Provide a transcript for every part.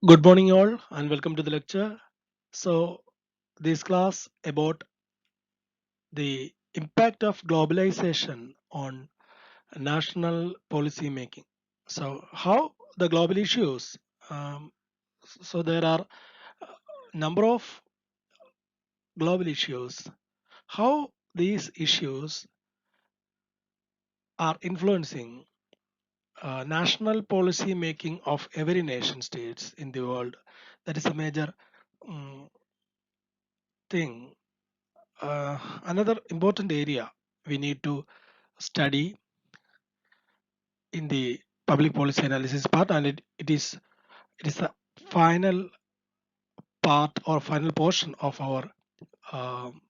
Good morning, all, and welcome to the lecture. So, this class about the impact of globalization on national policy making. So, how the global issues. Um, so, there are number of global issues. How these issues are influencing national policy making of every nation states in the world. That is a major um, thing. Another important area we need to study in the public policy analysis part, and it is the final part or final portion of our um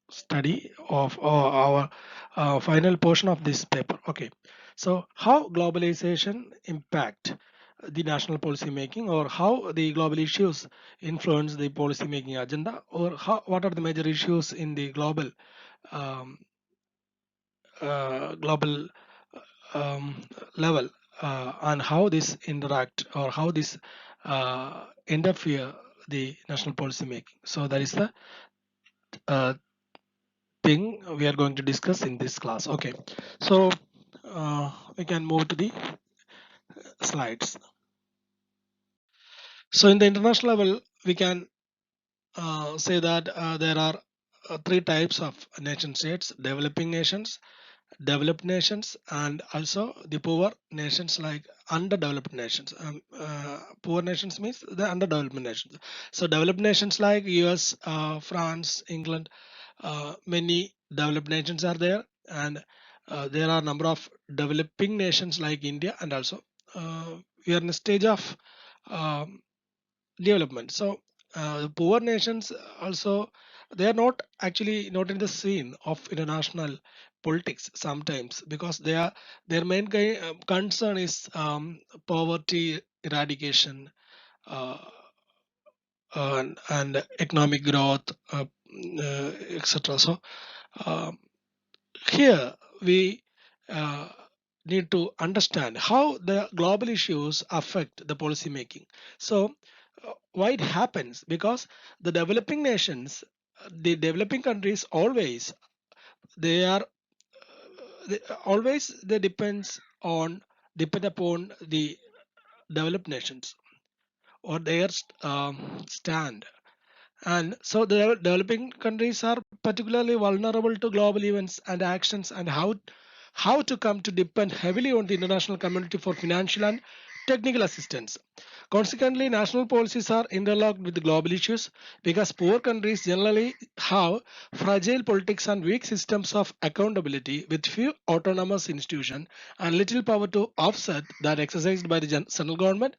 study of our final portion of this paper. Okay, so how globalization impact the national policy making, or how the global issues influence the policy making agenda, or what are the major issues in the um, global um, level, and how this interact or how this interfere the national policy making. So that is the uh, thing we are going to discuss in this class. Okay, so we can move to the slides. So in the international level, we can say that there are three types of nation states: developing nations, developed nations, and also the poor nations, like underdeveloped nations. Poor nations means the underdeveloped nations. So developed nations like US, France, England, many developed nations are there, and there are number of developing nations like India, and also we are in a stage of um, development. So poor nations also, they are not actually not in the scene of international politics sometimes, because their main concern is poverty eradication, uh, and economic growth, etc. So um, here we uh, need to understand how the global issues affect the policy making. So why it happens? Because the developing nations, the developing countries, always they are they depend upon the developed nations or their stand. And so the developing countries are particularly vulnerable to global events and actions, and how to come to depend heavily on the international community for financial and technical assistance. Consequently, national policies are interlocked with the global issues, because poor countries generally have fragile politics and weak systems of accountability, with few autonomous institutions and little power to offset that exercised by the central government.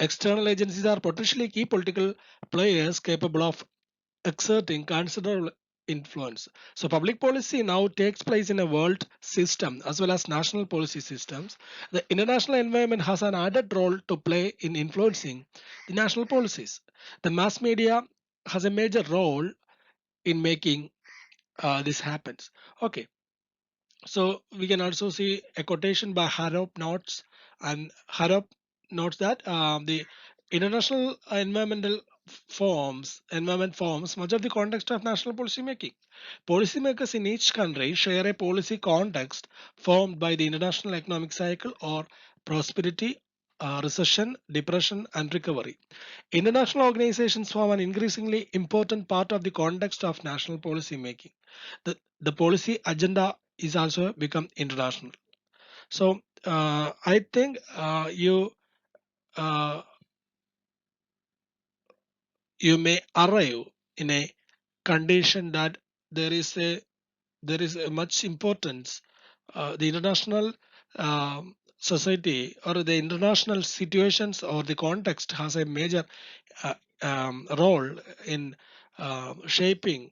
External agencies are potentially key political players capable of exerting considerable influence. So public policy now takes place in a world system as well as national policy systems. The international environment has an added role to play in influencing the national policies. The mass media has a major role in making this happens. Okay, so we can also see a quotation by Harrop notes, and Harrop notes that the international environment forms much of the context of national policy making. Policymakers in each country share a policy context formed by the international economic cycle, or prosperity, recession, depression, and recovery. International organizations form an increasingly important part of the context of national policy making. The policy agenda is also become international. So I think uh, you may arrive in a condition that there is a much importance. The international society, or the international situations, or the context has a major uh, role in shaping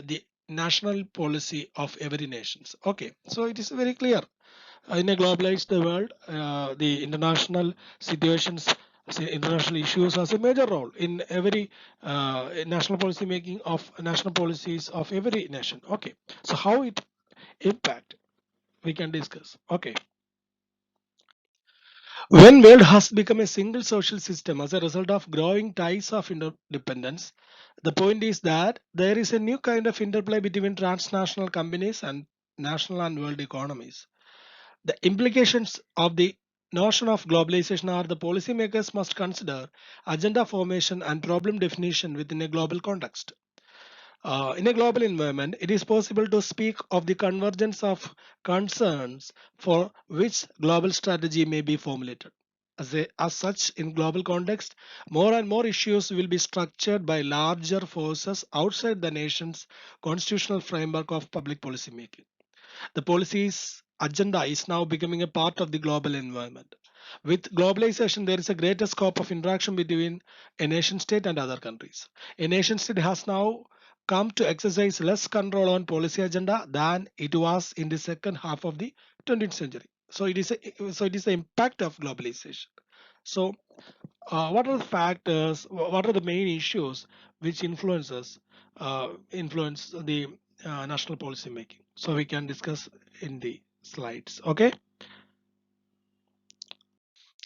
the national policy of every nations. Okay, so it is very clear. In a globalized world, the international situations, international issues has a major role in every national policy making of national policies of every nation. Okay, so how it impact we can discuss. Okay, When world has become a single social system as a result of growing ties of interdependence, the point is that there is a new kind of interplay between transnational companies and national and world economies. The implications of the notion of globalization are the policymakers must consider agenda formation and problem definition within a global context. In a global environment, it is possible to speak of the convergence of concerns for which global strategy may be formulated. As such, in global context, more and more issues will be structured by larger forces outside the nation's constitutional framework of public policy making. The policy's agenda is now becoming a part of the global environment. With globalization, there is a greater scope of interaction between a nation state and other countries. A nation state has now come to exercise less control on policy agenda than it was in the second half of the 20th century. So it is the impact of globalization. So what are the factors? What are the main issues which influence the national policy making? So we can discuss in the slides. Okay.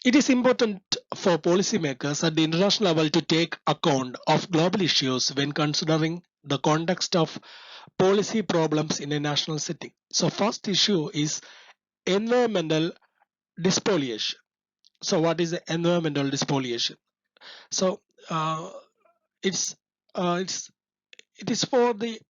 It is important for policymakers at the international level to take account of global issues when considering the context of policy problems in a national setting. So first issue is environmental despoliation. So what is the environmental despoliation? So uh, it's it's it is for the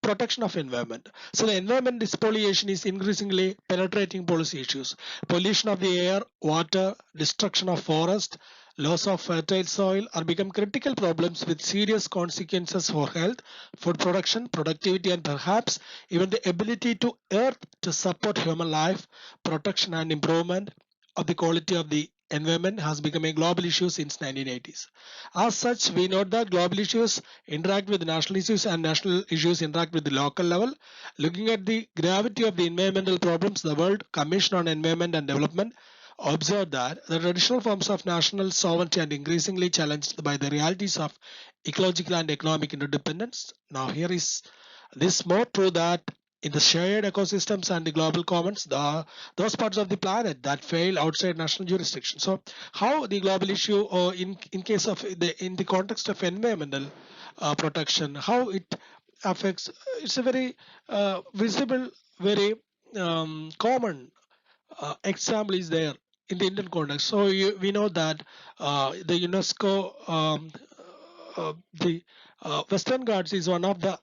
protection of environment. So the environment spoliation is increasingly penetrating policy issues. Pollution of the air, water, destruction of forest, loss of fertile soil are become critical problems with serious consequences for health, food production, productivity, and perhaps even the ability to earth to support human life. Protection and improvement of the quality of the environment has become a global issue since 1980s. As such, we note that global issues interact with national issues and national issues interact with the local level. Looking at the gravity of the environmental problems, the World Commission on Environment and Development observed that the traditional forms of national sovereignty are increasingly challenged by the realities of ecological and economic interdependence. Now, here is this more true that in the shared ecosystems and the global commons, those parts of the planet that fail outside national jurisdiction. So, how the global issue, or in case of in the context of environmental protection, how it affects? It's a very visible, very common example is there in the Indian context. So we know that the UNESCO, the Western Ghats is one of the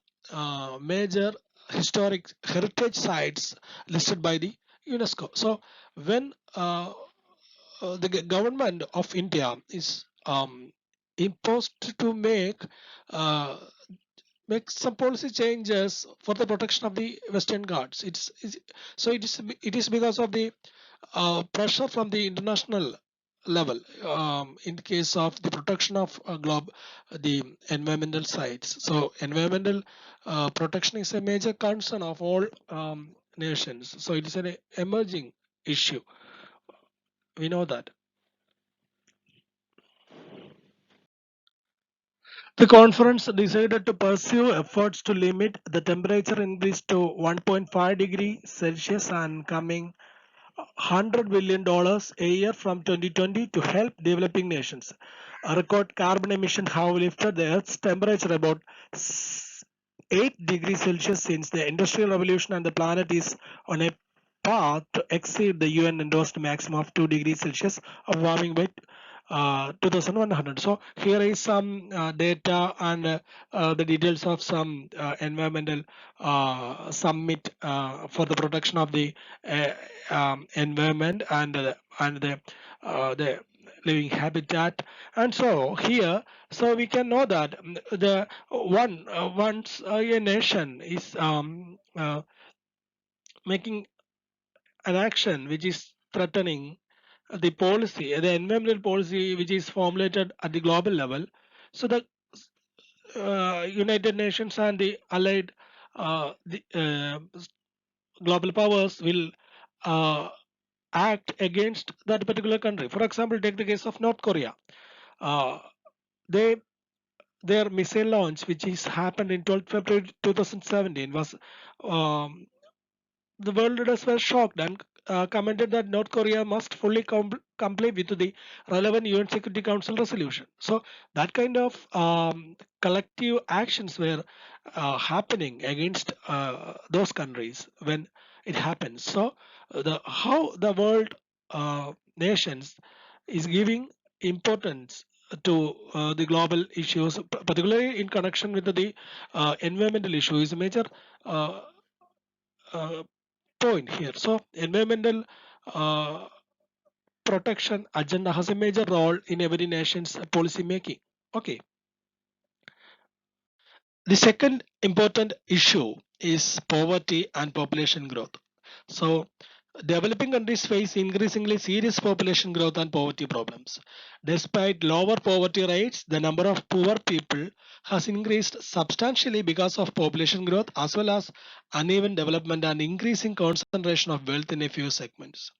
major historic heritage sites listed by the UNESCO. So when the government of India is imposed to uh, make some policy changes for the protection of the Western Ghats. So it is because of the pressure from the international level in the case of the protection of the environmental sites. So environmental protection is a major concern of all nations. So it is an emerging issue. We know that. The conference decided to pursue efforts to limit the temperature increase to 1.5 degree Celsius and coming $100 billion a year from 2020 to help developing nations. A record carbon emissions have lifted the Earth's temperature about 8 degrees Celsius since the Industrial Revolution, and the planet is on a path to exceed the UN endorsed maximum of 2 degrees Celsius of warming by 2100. So here is some data and the details of some environmental summit for the protection of the uh, environment and the living habitat. And so here, so we can know that the once a nation is making an action which is threatening the policy, the environmental policy which is formulated at the global level. So the United Nations and the allied global powers will uh, act against that particular country. For example, take the case of North Korea. Uh, they their missile launch, which is happened in 12th February 2017, was um, the world leaders were shocked and commented that North Korea must fully comply with the relevant UN Security Council resolution. So that kind of collective actions were happening against those countries when it happens. So the how the world nations is giving importance to the global issues, particularly in connection with the environmental issue, is a major uh, uh, point here. So environmental uh, protection agenda has a major role in every nation's policy making. Okay. The second important issue is poverty and population growth. So, developing countries face increasingly serious population growth and poverty problems. Despite lower poverty rates, the number of poor people has increased substantially because of population growth as well as uneven development and increasing concentration of wealth in a few segments.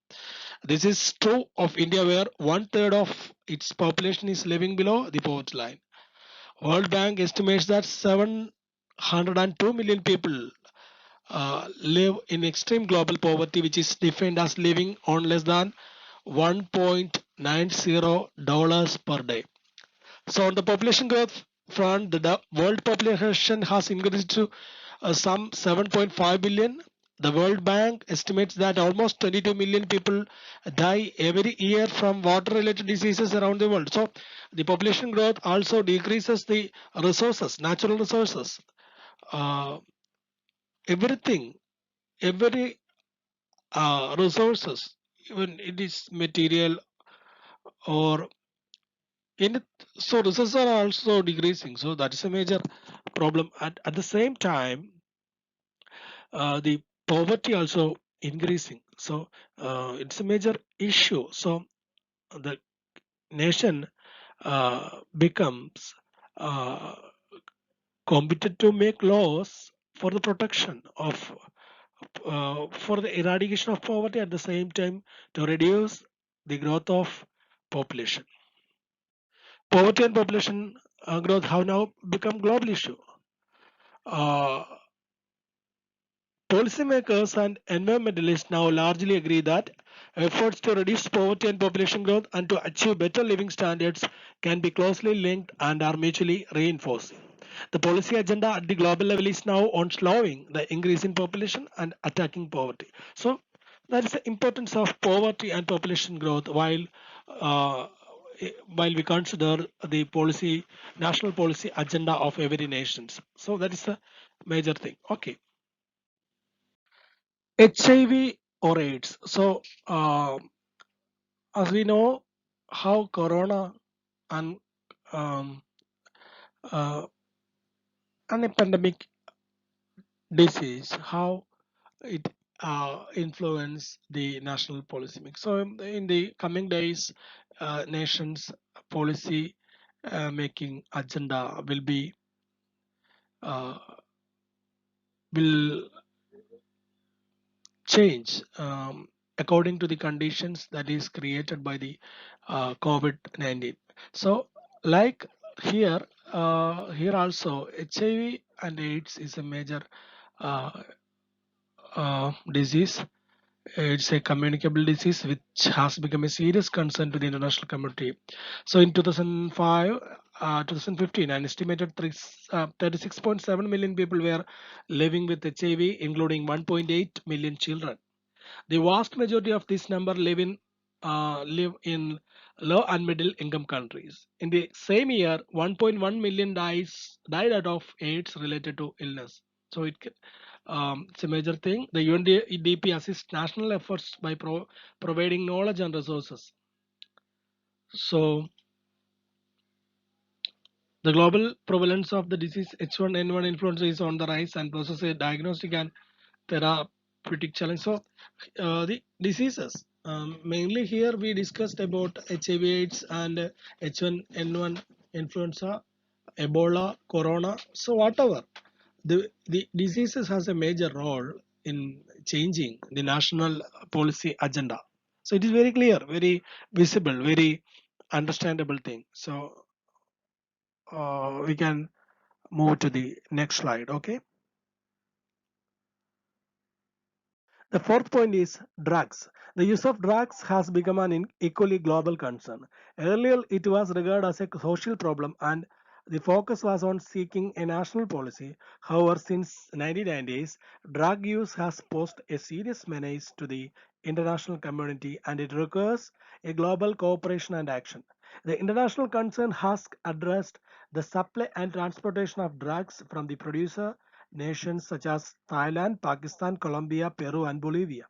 This is true of India, where one third of its population is living below the poverty line. World Bank estimates that 702 million people live in extreme global poverty, which is defined as living on less than $1.90 per day. So, on the population growth front, the world population has increased to some 7.5 billion. The World Bank estimates that almost 22 million people die every year from water related diseases around the world. So, the population growth also decreases the resources, natural resources, uh, everything, every resources, even it is material or in it, so resources are also decreasing. So that is a major problem. At the same time, the poverty also increasing. So it's a major issue. So the nation becomes uh, competent to make laws for the protection of for the eradication of poverty, at the same time to reduce the growth of population. Poverty and population growth have now become global issue. Uh, Policymakers and environmentalists now largely agree that efforts to reduce poverty and population growth and to achieve better living standards can be closely linked and are mutually reinforcing. The policy agenda at the global level is now on slowing the increase in population and attacking poverty. So that is the importance of poverty and population growth uh, while we consider the policy national policy agenda of every nations. So that is a major thing. Okay. HIV or AIDS. So, as we know, how corona and um, uh, and a pandemic disease, how it influence the national policy mix. So, in the coming days, nations policy making agenda uh, will change according to the conditions that is created by the COVID-19. So, like here, here also HIV and AIDS is a major uh, disease. It's a communicable disease which has become a serious concern to the international community. So, in 2005, 2015, an estimated 36.7 million people were living with HIV, including 1.8 million children. The vast majority of this number live in low and middle income countries. In the same year, 1.1 million died out of AIDS related to illness. So it's a major thing. The UNDP assists national efforts by providing knowledge and resources. So the global prevalence of the disease H1N1 influenza is on the rise and poses a diagnostic and therapeutic challenge. So the diseases. Mainly here we discussed about HIV/AIDS and H1N1 influenza, Ebola, Corona. So whatever the diseases has a major role in changing the national policy agenda. So it is very clear, very visible, very understandable thing. So we can move to the next slide. Okay. The fourth point is drugs. The use of drugs has become an equally global concern. Earlier, it was regarded as a social problem and the focus was on seeking a national policy. However, since 1990s, drug use has posed a serious menace to the international community and it requires a global cooperation and action. The international concern has addressed the supply and transportation of drugs from the producer nations such as Thailand, Pakistan, Colombia, Peru, and Bolivia.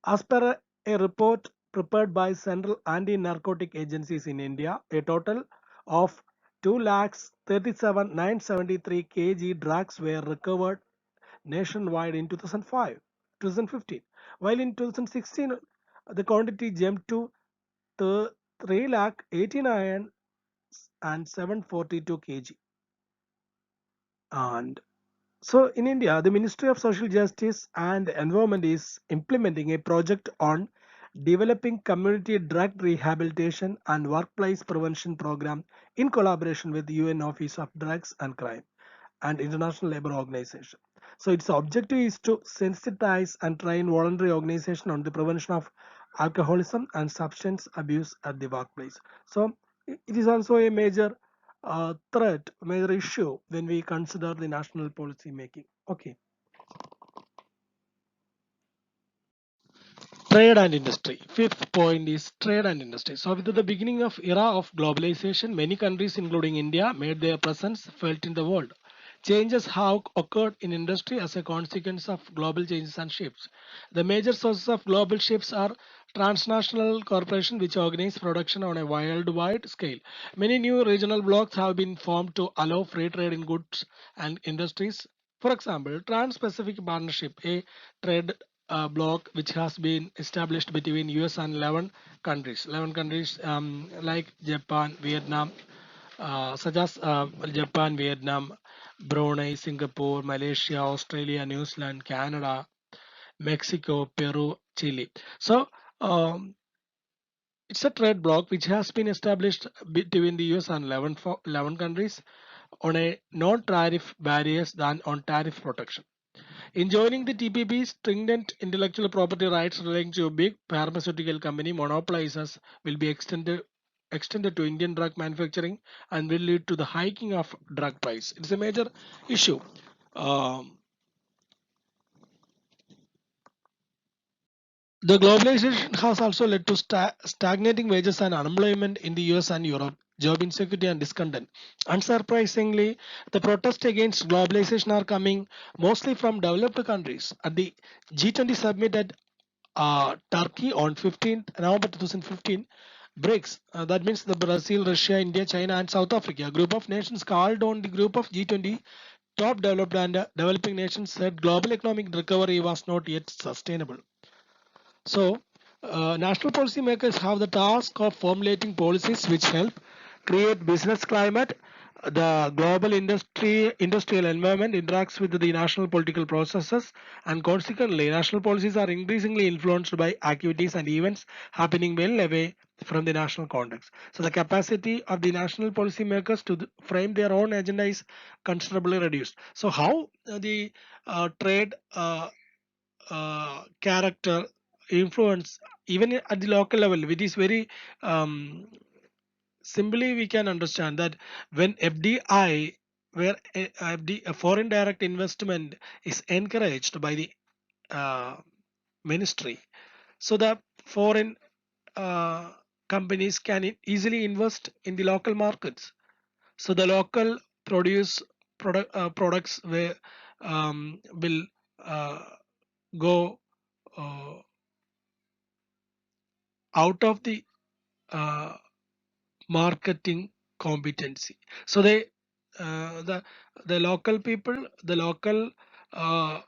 As per a report prepared by Central Anti-Narcotic Agencies in India, a total of 2,37,973 kg drugs were recovered nationwide in 2015, while in 2016 the quantity jumped to 3,89 and 742 kg. And so in India, the Ministry of Social Justice and Environment is implementing a project on developing community drug rehabilitation and workplace prevention program in collaboration with the UN Office of Drugs and Crime and International Labour Organization. So its objective is to sensitize and train voluntary organization on the prevention of alcoholism and substance abuse at the workplace. So it is also a major threat, major issue when we consider the national policy making. Okay. Trade and industry. Fifth point is trade and industry. So with the beginning of era of globalization, many countries including India made their presence felt in the world. Changes have occurred in industry as a consequence of global changes and shifts. The major sources of global shifts are transnational corporations which organize production on a worldwide scale. Many new regional blocs have been formed to allow free trade in goods and industries. For example, Trans-Pacific Partnership, a trade bloc which has been established between US and 11 countries. 11 countries like Japan, Vietnam, such as Japan, Vietnam, Brunei, Singapore, Malaysia, Australia, New Zealand, Canada, Mexico, Peru, Chile. So it's a trade bloc which has been established between the US and 11 countries on a non-tariff barriers than on tariff protection. In joining the TPP, stringent intellectual property rights relating to big pharmaceutical company monopolizers will be extended to Indian drug manufacturing and will lead to the hiking of drug price. It's a major issue. Um, The globalization has also led to stagnating wages and unemployment in the US and Europe, job insecurity and discontent. Unsurprisingly, the protests against globalization are coming mostly from developed countries. At the G20 summit at Turkey on 15th November 2015, BRICS, that means the Brazil, Russia, India, China, and South Africa, a group of nations called on the group of G20 top developed and developing nations said global economic recovery was not yet sustainable. So, national policymakers have the task of formulating policies which help create business climate. The global industrial environment interacts with the national political processes, and consequently, national policies are increasingly influenced by activities and events happening well away from the national context. So, the capacity of the national policymakers to frame their own agenda is considerably reduced. So, how the trade character influence even at the local level, which is very um, simply we can understand that when FDI, where a foreign direct investment is encouraged by the uh, ministry, so the foreign uh, companies can easily invest in the local markets. So the local products will uh, go uh, out of the uh, marketing competency. So they the local people, the local uh,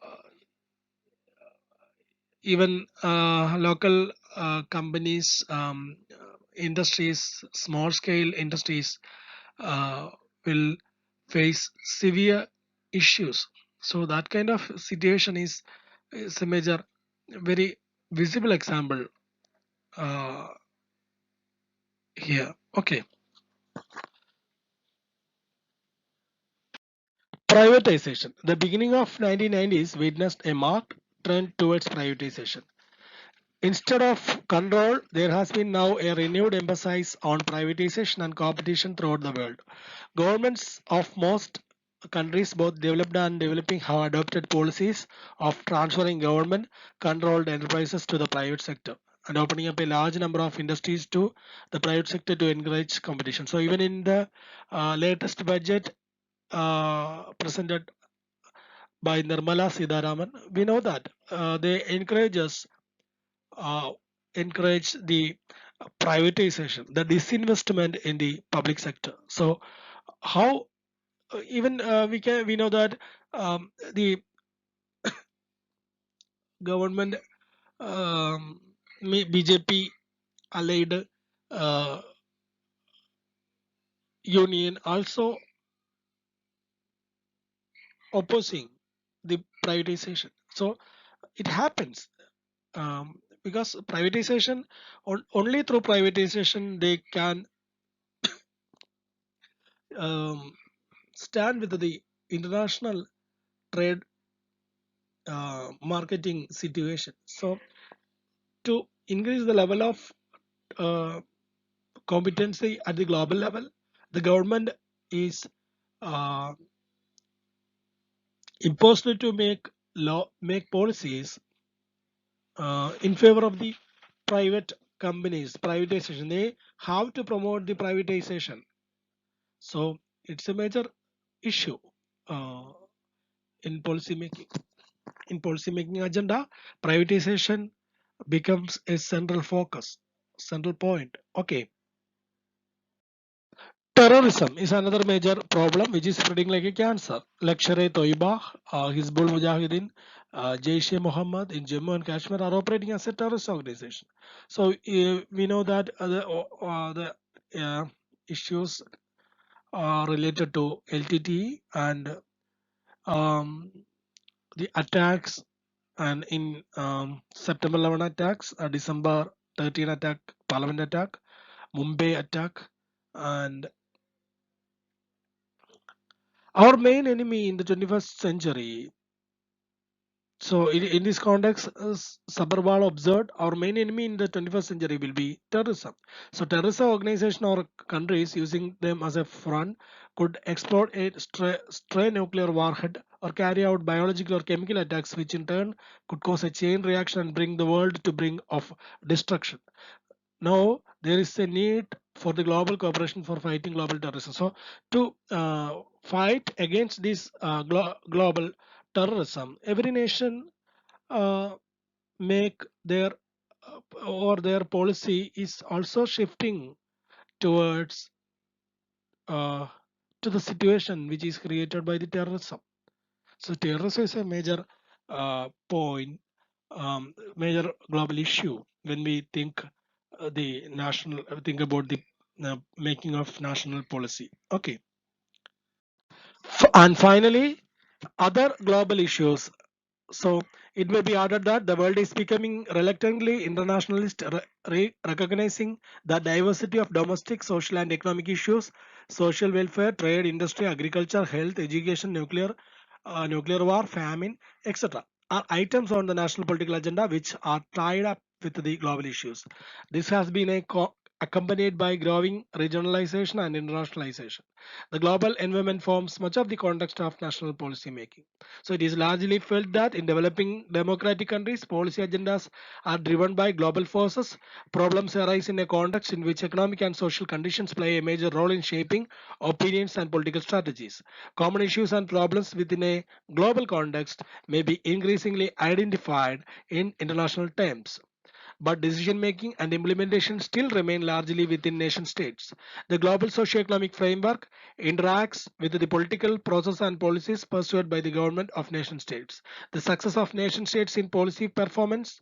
even local companies, industries, small scale industries uh, will face severe issues. So that kind of situation is a major, very visible example uh, here. Okay. Privatization. The beginning of 1990s witnessed a marked trend towards privatization. Instead of control, there has been now a renewed emphasis on privatization and competition throughout the world. Governments of most countries, both developed and developing, have adopted policies of transferring government controlled enterprises to the private sector and opening up a large number of industries to the private sector to encourage competition. So, even in the latest budget presented by Nirmala Sitharaman, we know that they uh, encourage the privatization, the disinvestment in the public sector. So, how even we know that the government BJP allied uh, union also opposing the privatization. So it happens because privatization only through privatization they can um, stand with the international trade marketing situation. So to increase the level of uh, competency at the global level, the government is uh, imposed to make policies in favor of the private companies, privatization. They have to promote the privatization. So it's a major issue uh, in policy making. In policy making agenda, privatization becomes a central focus, central point. Okay. Terrorism is another major problem which is spreading like a cancer. Lashkar-e-Toiba, Hizbul Mujahideen, Jaish-e-Mohammed in Jammu and Kashmir are operating as a terrorist organization. So we know that the issues are related to LTTE and um, the attacks and in September 11 attacks, December 13 attack, Parliament attack, Mumbai attack, and our main enemy in the 21st century. So, in this context, Sabharwal observed our main enemy in the 21st century will be terrorism. So, terrorist organization or countries using them as a front could explode a stray nuclear warhead or carry out biological or chemical attacks, which in turn could cause a chain reaction and bring the world to brink of destruction. Now there is a need for the global cooperation for fighting global terrorism. So to fight against this global terrorism, every nation uh, make their or their policy is also shifting towards uh, to the situation which is created by the terrorism. So terrorism is a major point, major global issue when we think the national think about the making of national policy. Okay, and finally, other global issues. So it may be added that the world is becoming reluctantly internationalist, recognizing the diversity of domestic, social, and economic issues, social welfare, trade, industry, agriculture, health, education, nuclear war, famine, etc. are items on the national political agenda which are tied up with the global issues. This has been accompanied by growing regionalization and internationalization. The global environment forms much of the context of national policy making. So it is largely felt that in developing democratic countries, policy agendas are driven by global forces. Problems arise in a context in which economic and social conditions play a major role in shaping opinions and political strategies. Common issues and problems within a global context may be increasingly identified in international terms, but decision making and implementation still remain largely within nation states. The global socio-economic framework interacts with the political process and policies pursued by the government of nation states. The success of nation states in policy performance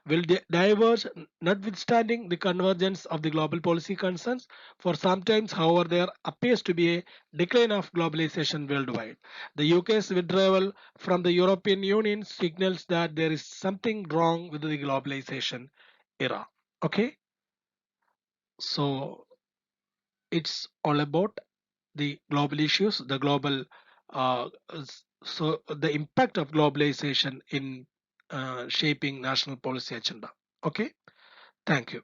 will diverge notwithstanding the convergence of the global policy concerns. For sometimes, however, there appears to be a decline of globalization worldwide. The UK's withdrawal from the European Union signals that there is something wrong with the globalization era. Okay, so it's all about the global issues, the global, so the impact of globalization in shaping national policy agenda. Okay, thank you.